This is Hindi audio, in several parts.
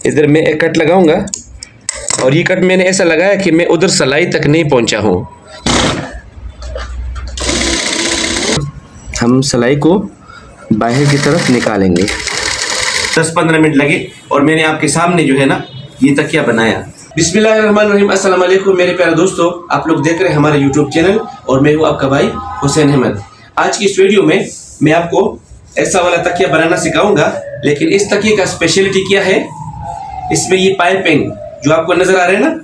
इधर मैं एक कट लगाऊंगा और ये कट मैंने ऐसा लगाया कि मैं उधर सिलाई तक नहीं पहुंचा हूं। हम सिलाई को बाहर की तरफ निकालेंगे। 10-15 मिनट लगे और मैंने आपके सामने जो है ना ये तकिया बनाया। बिस्मिल्लाहिर्रहमानिर्रहीम, अस्सलाम वालेकुम मेरे प्यारे दोस्तों, आप लोग देख रहे हैं हमारे यूट्यूब चैनल और मैं हूँ आपका भाई हुसैन अहमद। आज की इस वीडियो में मैं आपको ऐसा वाला तकिया बनाना सिखाऊंगा, लेकिन इस तकिए का स्पेशलिटी क्या है, इसमें ये पाइपिंग जो आपको नजर आ रहा है ना,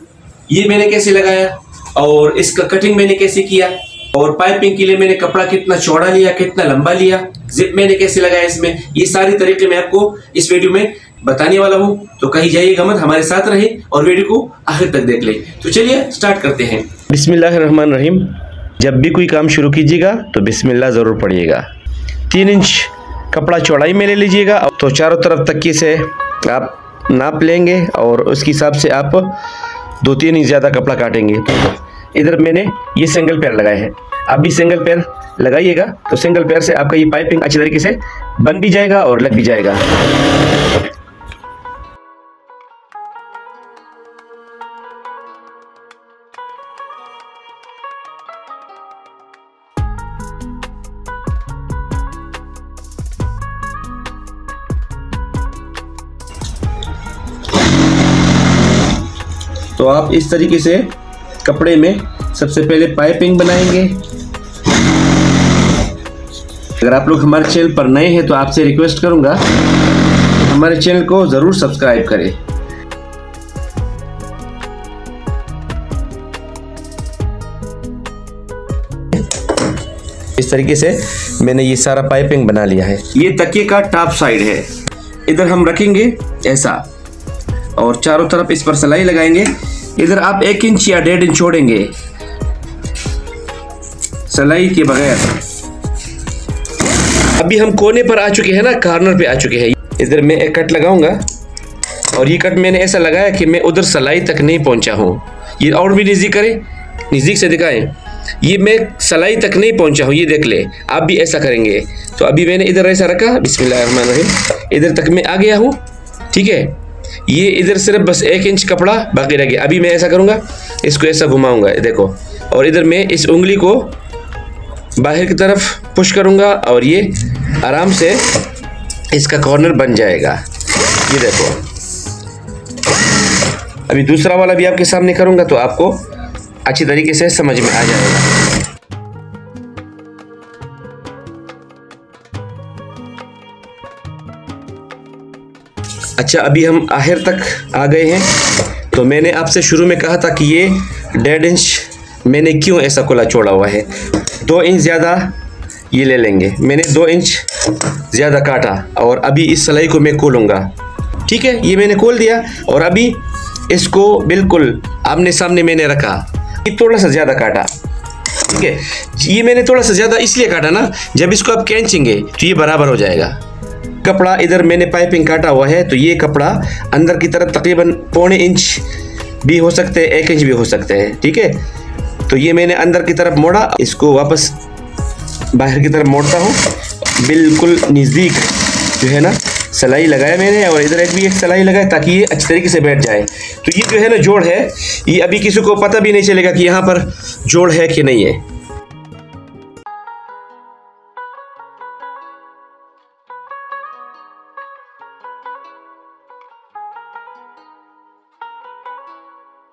ये मैंने कैसे लगाया और इसका कटिंग मैंने कैसे किया और पाइपिंग के लिए मैंने कपड़ा कितना चौड़ा लिया, कितना लंबा लिया, जिप मैंने कैसे लगाया, इसमें ये सारी तरीके मैं आपको इस वीडियो में बताने वाला हूं। तो कहीं जाइएगा मत, हमारे साथ रहे और वीडियो को आखिर तक देख ले। तो चलिए स्टार्ट करते हैं। बिस्मिल्लाहिर्रहमानिर्रहीम। जब भी कोई काम शुरू कीजिएगा तो बिस्मिल्लाह ज़रूर पढ़िएगा। 3 इंच कपड़ा चौड़ाई में ले लीजिएगा, तो चारों तरफ तकिए से आप नाप लेंगे और उसके हिसाब से आप 2-3 इंच ज़्यादा कपड़ा काटेंगे। इधर मैंने ये सिंगल पैर लगाए हैं, आप भी सिंगल पैर लगाइएगा, तो सिंगल पैर से आपका ये पाइपिंग अच्छी तरीके से बन भी जाएगा और लग भी जाएगा। तो आप इस तरीके से कपड़े में सबसे पहले पाइपिंग बनाएंगे। अगर आप लोग हमारे चैनल पर नए हैं तो आपसे रिक्वेस्ट करूंगा हमारे चैनल को ज़रूर सब्सक्राइब करें। इस तरीके से मैंने ये सारा पाइपिंग बना लिया है। ये तकिए का टॉप साइड है, इधर हम रखेंगे ऐसा और चारों तरफ इस पर सिलाई लगाएंगे। इधर आप 1 इंच या 1.5 इंच छोड़ेंगे सिलाई के बगैर। अभी हम कोने पर आ चुके हैं ना, कॉर्नर पे आ चुके हैं। इधर मैं एक कट लगाऊंगा और ये कट मैंने ऐसा लगाया कि मैं उधर सिलाई तक नहीं पहुंचा हूँ। ये और भी नज़दीक करें, नज़दीक से दिखाएं। ये मैं सिलाई तक नहीं पहुंचा हूँ, ये देख ले। आप भी ऐसा करेंगे। तो अभी मैंने इधर ऐसा रखा, बिस्मिल्लाहिर्रहमानिर्रहीम, इधर तक मैं आ गया हूँ। ठीक है, ये इधर सिर्फ बस 1 इंच कपड़ा बाकी रह गया। अभी मैं ऐसा करूँगा, इसको ऐसा घुमाऊंगा, देखो, और इधर मैं इस उंगली को बाहर की तरफ पुश करूँगा और ये आराम से इसका कॉर्नर बन जाएगा। ये देखो, अभी दूसरा वाला भी आपके सामने करूँगा तो आपको अच्छी तरीके से समझ में आ जाएगा। अच्छा, अभी हम आखिर तक आ गए हैं। तो मैंने आपसे शुरू में कहा था कि ये 1.5 इंच मैंने क्यों ऐसा खुला छोड़ा हुआ है। 2 इंच ज़्यादा ये ले लेंगे। मैंने 2 इंच ज़्यादा काटा और अभी इस सिलाई को मैं खोलूँगा। ठीक है, ये मैंने खोल दिया और अभी इसको बिल्कुल आमने सामने मैंने रखा। ये थोड़ा सा ज़्यादा काटा। ठीक है, ये मैंने थोड़ा सा ज़्यादा इसलिए काटा ना, जब इसको आप खींचेंगे तो ये बराबर हो जाएगा। कपड़ा इधर मैंने पाइपिंग काटा हुआ है, तो ये कपड़ा अंदर की तरफ तकरीबन 0.25 इंच भी हो सकते हैं, 1 इंच भी हो सकते हैं। ठीक है, तो ये मैंने अंदर की तरफ मोड़ा, इसको वापस बाहर की तरफ मोड़ता हूँ। बिल्कुल नज़दीक जो है ना सिलाई लगाया मैंने और इधर एक सिलाई लगाया ताकि ये अच्छी तरीके से बैठ जाए। तो ये जो है ना जोड़ है, ये अभी किसी को पता भी नहीं चलेगा कि यहाँ पर जोड़ है कि नहीं है।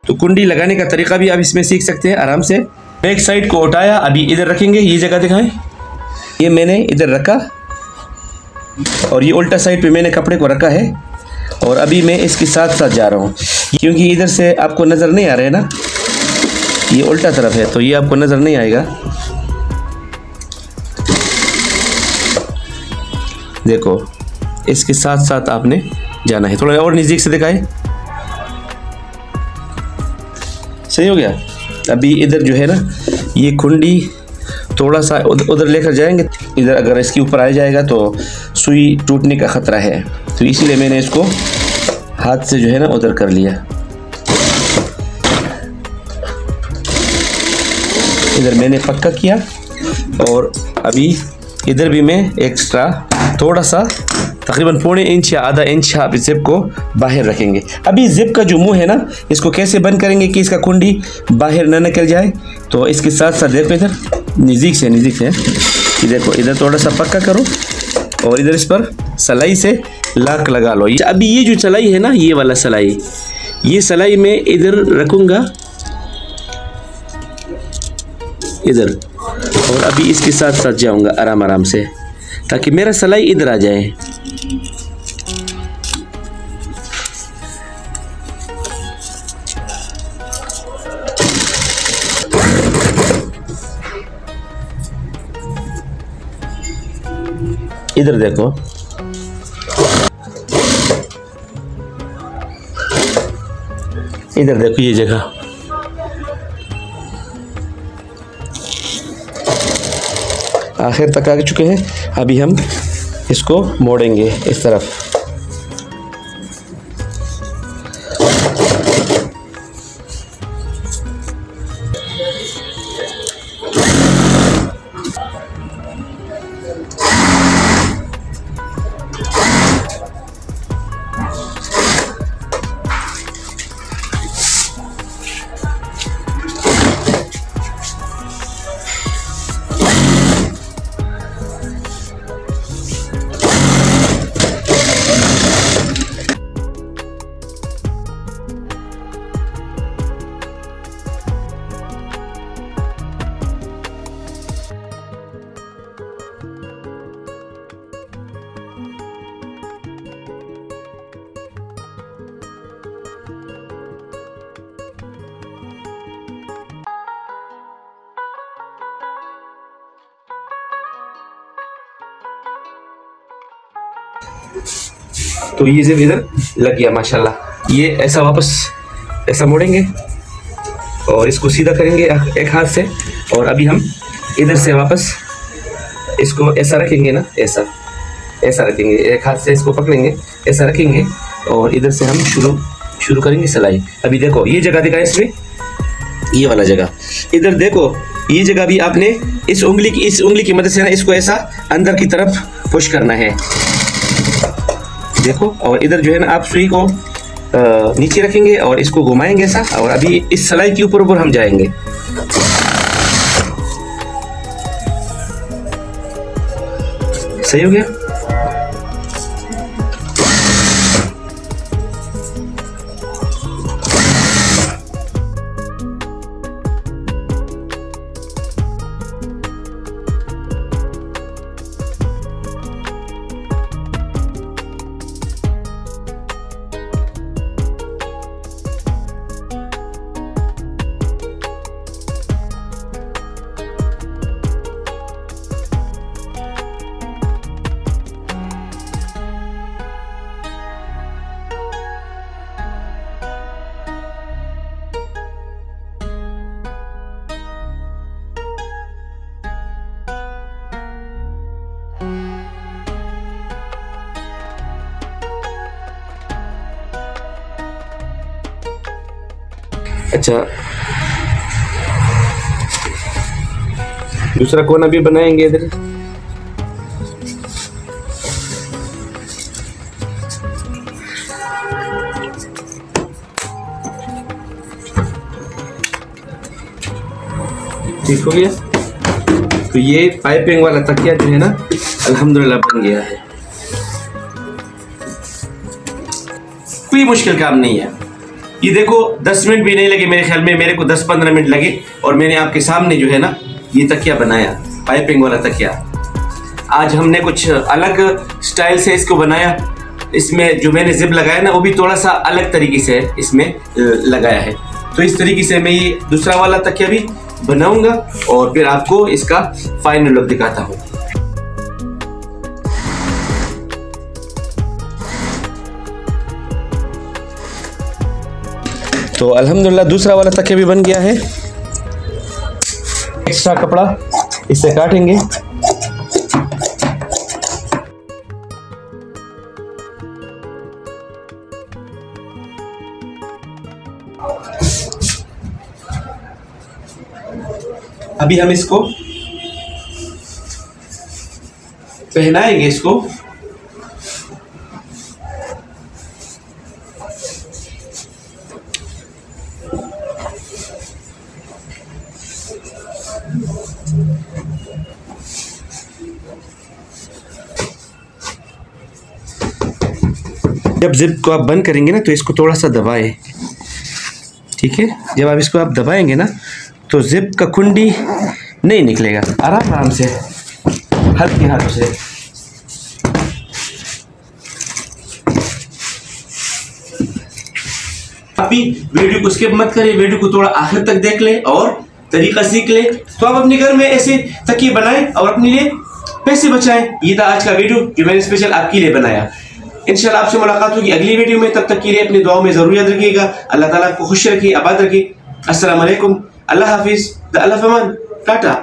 तो कुंडी लगाने का तरीका भी आप इसमें सीख सकते हैं आराम से। बैक साइड को उठाया, अभी इधर रखेंगे, ये जगह दिखाएं। ये मैंने इधर रखा और ये उल्टा साइड पे मैंने कपड़े को रखा है और अभी मैं इसके साथ साथ जा रहा हूँ, क्योंकि इधर से आपको नज़र नहीं आ रहा है ना, ये उल्टा तरफ है तो ये आपको नज़र नहीं आएगा। देखो, इसके साथ साथ आपने जाना है। थोड़ा और नज़दीक से दिखाएं। सही हो गया। अभी इधर जो है ना ये कुंडी थोड़ा सा उधर लेकर जाएंगे, इधर अगर इसके ऊपर आ जाएगा तो सुई टूटने का ख़तरा है, तो इसीलिए मैंने इसको हाथ से जो है ना उधर कर लिया। इधर मैंने पक्का किया और अभी इधर भी मैं एक्स्ट्रा थोड़ा सा तकरीबन 1.25 इंच या आधा इंच आप इस जिप को बाहर रखेंगे। अभी जिप का जो मुंह है ना, इसको कैसे बंद करेंगे कि इसका कुंडी बाहर ना निकल जाए। तो इसके साथ साथ देखो इधर नज़दीक से देखो इधर थोड़ा सा पक्का करो और इधर इस पर सलाई से लाक लगा लो। अभी ये जो सलाई है ना, ये वाला सलाई, ये सलाई मैं इधर रखूँगा इधर, और अभी इसके साथ साथ जाऊँगा आराम आराम से ताकि मेरा सलाई इधर आ जाए। इधर देखो, इधर देखो ये जगह। आखिर तक आ चुके हैं। अभी हम इसको मोड़ेंगे इस तरफ। तो ये जिप इधर लग गया माशाल्लाह। ये ऐसा वापस ऐसा मोड़ेंगे और इसको सीधा करेंगे एक हाथ से, और अभी हम इधर से वापस इसको ऐसा रखेंगे ना, ऐसा रखेंगे, एक हाथ से इसको पकड़ेंगे, ऐसा रखेंगे और इधर से हम शुरू करेंगे सिलाई। अभी देखो ये जगह दिखा इसमें, ये वाला जगह इधर देखो, ये जगह भी आपने इस उंगली की मदद से ना इसको ऐसा अंदर की तरफ पुश करना है, देखो। और इधर जो है ना आप सुई को नीचे रखेंगे और इसको घुमाएंगे ऐसा, और अभी इस सिलाई के ऊपर हम जाएंगे। सही हो गया। अच्छा, दूसरा कोना भी बनाएंगे इधर। ठीक हो गया। तो ये पाइपिंग वाला तकिया जो है ना अल्हम्दुलिल्लाह बन गया है। कोई मुश्किल काम नहीं है। ये देखो 10 मिनट भी नहीं लगे मेरे ख्याल में, मेरे को 10-15 मिनट लगे और मैंने आपके सामने जो है ना ये तकिया बनाया, पाइपिंग वाला तकिया। आज हमने कुछ अलग स्टाइल से इसको बनाया। इसमें जो मैंने जिप लगाया ना वो भी थोड़ा सा अलग तरीके से इसमें लगाया है। तो इस तरीके से मैं ये दूसरा वाला तकिया भी बनाऊंगा और फिर आपको इसका फाइनल लुक दिखाता हूँ। तो अल्हम्दुलिल्लाह दूसरा वाला तकिया भी बन गया है। एक्स्ट्रा कपड़ा इससे काटेंगे। अभी हम इसको पहनाएंगे इसको जब जिप को आप बंद करेंगे ना तो इसको थोड़ा सा दबाएं, ठीक है। जब आप इसको दबाएंगे ना तो जिप का कुंडी नहीं निकलेगा, आराम आराम से हल्के हाथों से। आप भी वीडियो को स्किप मत करें, वीडियो को थोड़ा आखिर तक देख लें और तरीका सीख लें, तो आप अपने घर में ऐसे तकिए बनाएं और अपने लिए पैसे बचाएं। ये था आज का वीडियो जो मैंने स्पेशल आपके लिए बनाया। इंशाल्लाह आपसे मुलाकात होगी अगली वीडियो में, तब तक के लिए अपनी दुआओं में जरूर याद रखिएगा। अल्लाह ताला आपको खुश रखिए, आबाद रखिए। अस्सलाम वालेकुम, अल्लाह हाफिज, अल्लाह फमान, टाटा।